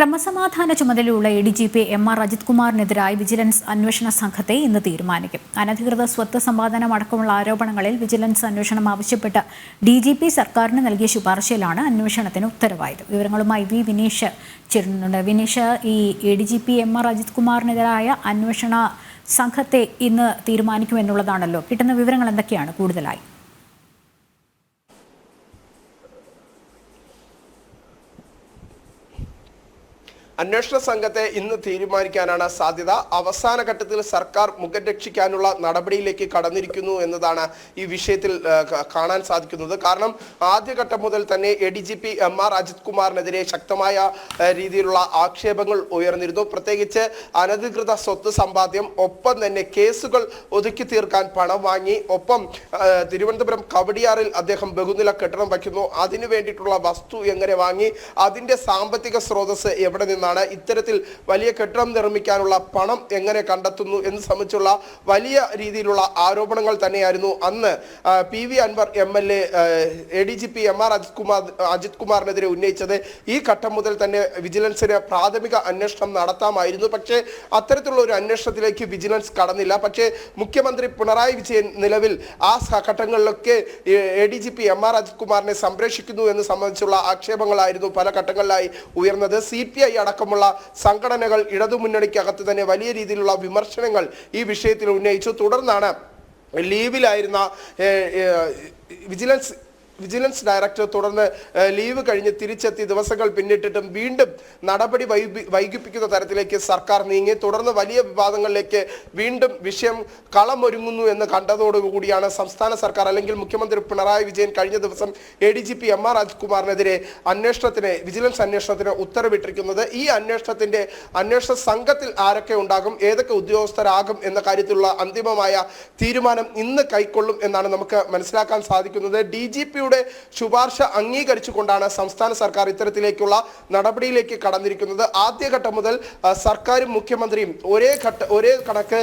ക്രമസമാധാന ചുമതലയുള്ള ADGP MR Ajith കുമാറിനെതിരായി vigilance അന്വേഷണ സംഘത്തെ ഇന്ന് തീരുമാനിക്കും. അനധികൃത സ്വത്ത് സമ്പാദനം അടക്കമുള്ള ആരോപണങ്ങളിൽ വിജിലൻസ് അന്വേഷണം ആവശ്യപ്പെട്ട് DGP സർക്കാരിന് നൽകിയ ശുപാർശയിലാണ് അന്വേഷണത്തിന് ഉത്തരവായത്. വിവരങ്ങളുമായി വിനീഷ് ചേരുന്നുണ്ട്. വിനീഷ്, ഈ ADGP MR അജിത് കുമാറിനെതിരായ അന്വേഷണ സംഘത്തെ ഇന്ന് തീരുമാനിക്കുമെന്നുള്ളതാണല്ലോ. കിട്ടുന്ന വിവരങ്ങൾ എന്തൊക്കെയാണ് കൂടുതലായി? അന്വേഷണ സംഘത്തെ ഇന്ന് തീരുമാനിക്കാനാണ് സാധ്യത. അവസാന ഘട്ടത്തിൽ സർക്കാർ മുഖം രക്ഷിക്കാനുള്ള നടപടിയിലേക്ക് കടന്നിരിക്കുന്നു എന്നതാണ് ഈ വിഷയത്തിൽ കാണാൻ സാധിക്കുന്നത്. കാരണം ആദ്യഘട്ടം മുതൽ തന്നെ ADGP MR അജിത് കുമാറിനെതിരെ ശക്തമായ രീതിയിലുള്ള ആക്ഷേപങ്ങൾ ഉയർന്നിരുന്നു. പ്രത്യേകിച്ച് അനധികൃത സ്വത്ത് സമ്പാദ്യം, ഒപ്പം തന്നെ കേസുകൾ ഒതുക്കി തീർക്കാൻ പണം വാങ്ങി, ഒപ്പം തിരുവനന്തപുരം കവടിയാറിൽ അദ്ദേഹം ബഹുനില കെട്ടിടം വയ്ക്കുന്നു. അതിനു വേണ്ടിയിട്ടുള്ള വസ്തു എങ്ങനെ വാങ്ങി, അതിന്റെ സാമ്പത്തിക സ്രോതസ് എവിടെ നിന്നാണ്, ഇത്തരത്തിൽ വലിയ കെട്ടിടം നിർമ്മിക്കാനുള്ള പണം എങ്ങനെ കണ്ടെത്തുന്നു എന്ന് സംബന്ധിച്ചുള്ള വലിയ രീതിയിലുള്ള ആരോപണങ്ങൾ തന്നെയായിരുന്നു അന്ന് PV Anwar MLA ADGP MR Ajith കുമാറിനെതിരെ ഉന്നയിച്ചത്. ഈ ഘട്ടം മുതൽ തന്നെ വിജിലൻസിന് പ്രാഥമിക അന്വേഷണം നടത്താമായിരുന്നു. പക്ഷേ അത്തരത്തിലുള്ള ഒരു അന്വേഷണത്തിലേക്ക് വിജിലൻസ് കടന്നില്ല. പക്ഷേ മുഖ്യമന്ത്രി പിണറായി വിജയൻ നിലവിൽ ആ ഘട്ടങ്ങളിലൊക്കെ ADGP MR അജിത് കുമാറിനെ സംരക്ഷിക്കുന്നു എന്ന് സംബന്ധിച്ചുള്ള ആക്ഷേപങ്ങളായിരുന്നു പല ഘട്ടങ്ങളിലായി ഉയർന്നത്. CPI അടക്കമുള്ള സംഘടനകൾ ഇടതുമുന്നണിക്കകത്ത് തന്നെ വലിയ രീതിയിലുള്ള വിമർശനങ്ങൾ ഈ വിഷയത്തിൽ ഉന്നയിച്ചു. തുടർന്നാണ് ലീവിലായിരുന്ന വിജിലൻസ് ഡയറക്ടർ തുടർന്ന് ലീവ് കഴിഞ്ഞ് തിരിച്ചെത്തി ദിവസങ്ങൾ പിന്നിട്ടിട്ടും വീണ്ടും നടപടി വൈകിപ്പിക്കുന്ന തരത്തിലേക്ക് സർക്കാർ നീങ്ങി. തുടർന്ന് വലിയ വിവാദങ്ങളിലേക്ക് വീണ്ടും വിഷയം കളമൊരുങ്ങുന്നു എന്ന് കണ്ടതോടുകൂടിയാണ് സംസ്ഥാന സർക്കാർ, അല്ലെങ്കിൽ മുഖ്യമന്ത്രി പിണറായി വിജയൻ കഴിഞ്ഞ ദിവസം ADGP MR അജിത് കുമാറിനെതിരെ വിജിലൻസ് അന്വേഷണത്തിന് ഉത്തരവിട്ടിരിക്കുന്നത്. ഈ അന്വേഷണ സംഘത്തിൽ ആരൊക്കെ ഉണ്ടാകും, ഏതൊക്കെ ഉദ്യോഗസ്ഥരാകും എന്ന കാര്യത്തിലുള്ള അന്തിമമായ തീരുമാനം ഇന്ന് കൈക്കൊള്ളും എന്നാണ് നമുക്ക് മനസ്സിലാക്കാൻ സാധിക്കുന്നത്. DGP ശുപാർശ അംഗീകരിച്ചുകൊണ്ടാണ് സംസ്ഥാന സർക്കാർ ഇത്തരത്തിലേക്കുള്ള നടപടിയിലേക്ക് കടന്നിരിക്കുന്നത്. ആദ്യഘട്ടം മുതൽ സർക്കാരും മുഖ്യമന്ത്രിയും ഒരേ കണക്ക്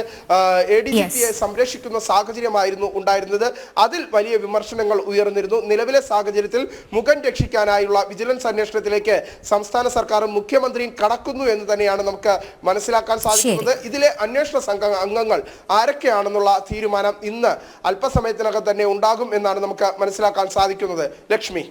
ADGPയെ സംരക്ഷിക്കുന്ന സാഹചര്യമായിരുന്നു ഉണ്ടായിരുന്നത്. അതിൽ വലിയ വിമർശനങ്ങൾ ഉയർന്നിരുന്നു. നിലവിലെ സാഹചര്യത്തിൽ മുഖം രക്ഷിക്കാനായുള്ള വിജിലൻസ് അന്വേഷണത്തിലേക്ക് സംസ്ഥാന സർക്കാരും മുഖ്യമന്ത്രിയും കടക്കുന്നു എന്ന് തന്നെയാണ് നമുക്ക് മനസ്സിലാക്കാൻ സാധിക്കുന്നത്. ഇതിലെ അന്വേഷണ സംഘ അംഗങ്ങൾ ആരൊക്കെയാണെന്നുള്ള തീരുമാനം ഇന്ന് അല്പസമയത്തിനകം തന്നെ ഉണ്ടാകും എന്നാണ് നമുക്ക് മനസ്സിലാക്കാൻ സാധിക്കുന്നത്. ലക്ഷ്മി.